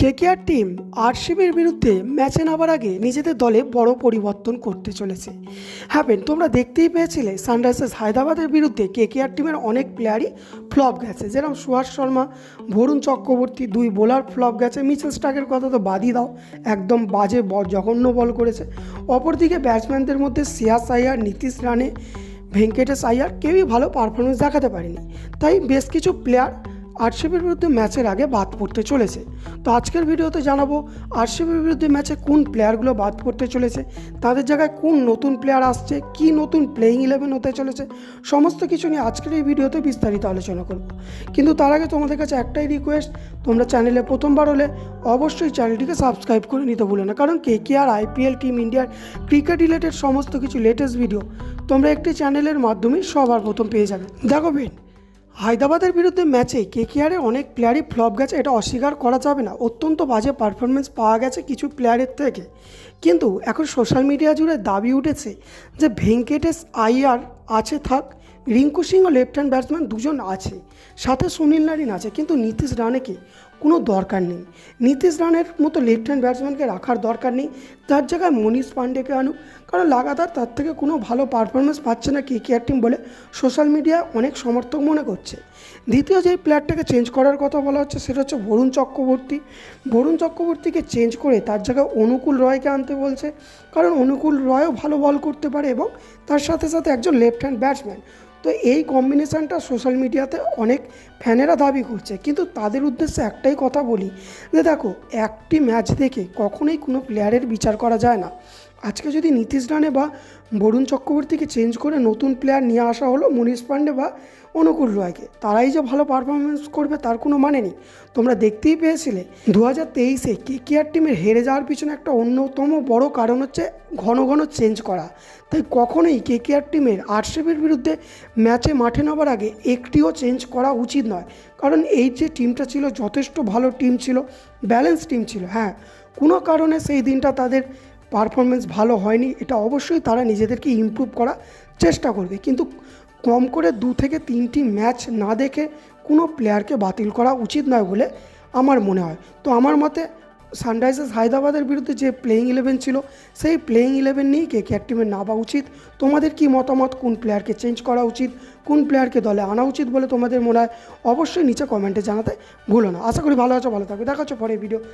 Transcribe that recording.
KKR team আরসিবির বিরুদ্ধে ম্যাচে নামার আগে নিজেদের দলে বড় পরিবর্তন করতে চলেছে। হ্যাঁ বেন, তোমরা দেখতেই পেয়েছিলে সানরাইজার্স হায়দ্রাবাদের বিরুদ্ধে কেকেআর টিমের অনেক প্লেয়ারই ফ্লপ গেছে, যেরকম সুহাস শর্মা, বরুণ চক্রবর্তী, দুই বোলার ফ্লপ গেছে। মিচেল স্টার্কের কথা তো বাদই দাও, একদম বাজে জঘন্য বল করেছে। অপরদিকে ব্যাটসম্যানদের মধ্যে শ্রেয়াস আইয়ার, নীতিশ রানে, ভেঙ্কটেশ আইয়ার কেউই ভালো পারফরমেন্স দেখাতে পারেনি। তাই বেশ কিছু প্লেয়ার আরসিবির বিরুদ্ধে ম্যাচের আগে বাদ পড়তে চলেছে। তো আজকের ভিডিওতে জানাবো আরসিবির বিরুদ্ধে ম্যাচে কোন প্লেয়ারগুলো বাদ পড়তে চলেছে, তাদের জায়গায় কোন নতুন প্লেয়ার আসছে, কি নতুন প্লেয়িং 11 হতে চলেছে, সমস্ত কিছু নিয়ে আজকের এই ভিডিওতে বিস্তারিত আলোচনা করব। কিন্তু তার আগে তোমাদের কাছে একটাই রিকোয়েস্ট, তোমরা চ্যানেলে প্রথমবার হলে অবশ্যই চ্যানেলটিকে সাবস্ক্রাইব করে নিতে ভুলো না, কারণ কেকেআর, আইপিএল, টিম ইন্ডিয়ার ক্রিকেট রিলেটেড সমস্ত কিছু লেটেস্ট ভিডিও তোমরা একটি চ্যানেলের মাধ্যমেই সবার প্রথম পেয়ে যাবে। দেখো বেন, হায়দ্রাবাদের বিরুদ্ধে ম্যাচে কেকেআরে অনেক প্লেয়ারই ফ্লপ গেছে, এটা অস্বীকার করা যাবে না। অত্যন্ত বাজে পারফরমেন্স পাওয়া গেছে কিছু প্লেয়ারের থেকে, কিন্তু এখন সোশ্যাল মিডিয়া জুড়ে দাবি উঠেছে যে ভেঙ্কটেশ আইয়ার আছে থাক, রিঙ্কু সিং ও লেফট হ্যান্ড ব্যাটসম্যান দুজন আছে, সাথে সুনীল নারিন আছে, কিন্তু নীতিশ রানেকে কোনো দরকার নেই। নীতিশ রানের মতো লেফট হ্যান্ড ব্যাটসম্যানকে রাখার দরকার নেই, তার জায়গায় মনীষ পাণ্ডেকে আনুক, কারণ লাগাতার তার থেকে কোনো ভালো পারফরমেন্স পাচ্ছে না কেকেআর টিম বলে সোশ্যাল মিডিয়ায় অনেক সমর্থক মনে করছে। দ্বিতীয় যেই প্লেয়ারটাকে চেঞ্জ করার কথা বলা হচ্ছে সেটা হচ্ছে বরুণ চক্রবর্তী। বরুণ চক্রবর্তীকে চেঞ্জ করে তার জায়গায় অনুকূল রয়কে আনতে বলছে, কারণ অনুকূল রয়ও ভালো বল করতে পারে এবং তার সাথে সাথে একজন লেফট হ্যান্ড ব্যাটসম্যান। তো এই কম্বিনেশানটা সোশ্যাল মিডিয়াতে অনেক ফ্যানেরা দাবি করছে, কিন্তু তাদের উদ্দেশ্যে একটাই কথা বলি যে দেখো, একটি ম্যাচ দেখে কখনোই কোনো প্লেয়ারের বিচার করা যায় না। আজকে যদি নীতিশ রানে বা বরুণ চক্রবর্তীকে চেঞ্জ করে নতুন প্লেয়ার নিয়ে আসা হলো, মনীষ পাণ্ডে বা অনুকূল রয়কে, তারাই যে ভালো পারফরমেন্স করবে তার কোনো মানে নেই। তোমরা দেখতেই পেয়েছিলে 2023-এ কেকেআর টিমের হেরে যাওয়ার পিছনে একটা অন্যতম বড় কারণ হচ্ছে ঘন ঘন চেঞ্জ করা। তাই কখনোই কেকেআর টিমের আরসিবির বিরুদ্ধে ম্যাচে মাঠে নামার আগে একটিও চেঞ্জ করা উচিত নয়, কারণ এই যে টিমটা ছিল যথেষ্ট ভালো টিম ছিল, ব্যালেন্স টিম ছিল। হ্যাঁ, কোনো কারণে সেই দিনটা তাদের পারফরমেন্স ভালো হয়নি, এটা অবশ্যই তারা নিজেদেরকে ইমপ্রুভ করার চেষ্টা করবে, কিন্তু কম করে 2 থেকে 3টি ম্যাচ না দেখে কোনো প্লেয়ারকে বাতিল করা উচিত নয় বলে আমার মনে হয়। তো আমার মতে সানরাইজার্স হায়দ্রাবাদের বিরুদ্ধে যে প্লেয়িং 11 ছিল সেই প্লেয়িং 11 নিয়েই কেকেআর টিমের নামা উচিত। তোমাদের কি মতামত, কোন প্লেয়ারকে চেঞ্জ করা উচিত, কোন প্লেয়ারকে দলে আনা উচিত বলে তোমাদের মনে হয়, অবশ্যই নিচে কমেন্টে জানাতে ভুলো না। আশা করি ভালো আছো, ভালো থাকবে, দেখা হচ্ছে পরের ভিডিওতে।